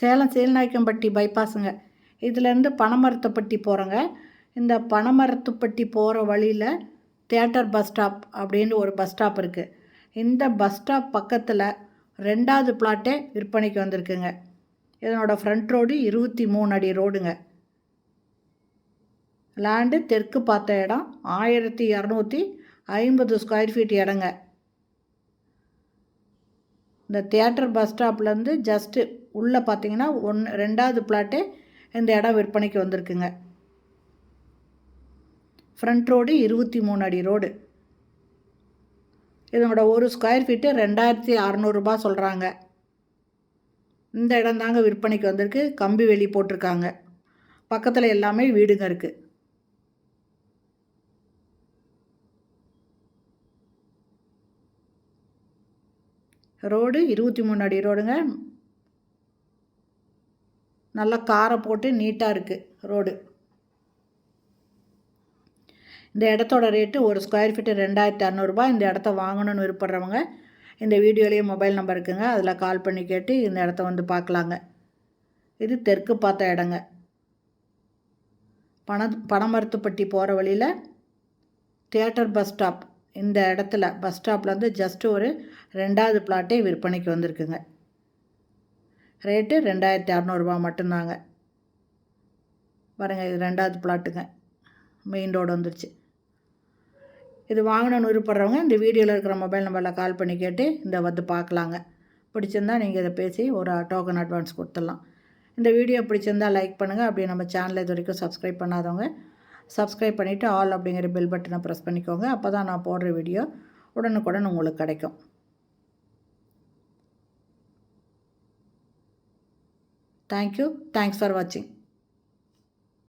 சேலம் சீலநாயக்கம்பட்டி பைபாஸுங்க. இதுலேருந்து பனமரத்துப்பட்டி போகிறோங்க. இந்த பனமரத்துப்பட்டி போகிற வழியில் தியேட்டர் பஸ் ஸ்டாப் அப்படின்னு ஒரு பஸ் ஸ்டாப் இருக்குது. இந்த பஸ் ஸ்டாப் பக்கத்தில் 2வது பிளாட்டே விற்பனைக்கு வந்திருக்குங்க. இதனோட ஃப்ரண்ட் ரோடு 23 அடி ரோடுங்க. லேண்டு தெற்கு பார்த்த இடம் 1250 ஸ்கொயர் ஃபீட் இடங்க. இந்த தியேட்டர் பஸ் ஸ்டாப்லேருந்து ஜஸ்ட்டு உள்ளே பார்த்தீங்கன்னா 2வது பிளாட்டே இந்த இடம் விற்பனைக்கு வந்திருக்குங்க. ஃப்ரண்ட் ரோடு 23 அடி ரோடு. இதனோட ஒரு ஸ்கொயர் ஃபீட்டு 2600 ரூபாய் சொல்கிறாங்க. இந்த இடம் தாங்க விற்பனைக்கு வந்திருக்கு. கம்பி வேலி போட்டிருக்காங்க. பக்கத்தில் எல்லாமே வீடுங்க இருக்குது. ரோடு 23 அடி ரோடுங்க. நல்லா காரை போட்டு நீட்டாக இருக்குது ரோடு. இந்த இடத்தோட ரேட்டு ஒரு ஸ்கொயர் ஃபீட்டு 2600 ரூபாய். இந்த இடத்த வாங்கணும்னு விருப்பப்படுறவங்க இந்த வீடியோலேயே மொபைல் நம்பர் இருக்குங்க, அதில் கால் பண்ணி கேட்டு இந்த இடத்த வந்து பார்க்கலாங்க. இது தெற்கு பார்த்த இடங்க. பனமரத்துப்பட்டி போகிற வழியில் தியேட்டர் பஸ் ஸ்டாப். இந்த இடத்துல பஸ் ஸ்டாப்லேருந்து ஜஸ்ட்டு ஒரு 2வது பிளாட்டே விற்பனைக்கு வந்திருக்குங்க. ரேட்டு 2600 ரூபாய் மட்டும்தாங்க. பாருங்கள், இது 2வது பிளாட்டுங்க. மெயின் ரோடு வந்துருச்சு. இது வாங்கணும்னு விருப்பப்படுறவங்க இந்த வீடியோவில் இருக்கிற மொபைல் நம்பரில் கால் பண்ணி கேட்டு இந்த வந்து பார்க்கலாங்க. பிடிச்சிருந்தா நீங்கள் இதை பேசி ஒரு டோக்கன் அட்வான்ஸ் கொடுத்துடலாம். இந்த வீடியோ பிடிச்சிருந்தால் லைக் பண்ணுங்கள். அப்படியே நம்ம சேனலை இது வரைக்கும் சப்ஸ்கிரைப் பண்ணாதவங்க சப்ஸ்கிரைப் பண்ணிவிட்டு ஆல் அப்படிங்கிற பெல் பட்டனை ப்ரெஸ் பண்ணிக்கோங்க. அப்போ தான் நான் போடுற வீடியோ உடனுக்குடன் உங்களுக்கு கிடைக்கும். தேங்க்யூ. தேங்க்ஸ் ஃபார் வாட்சிங்.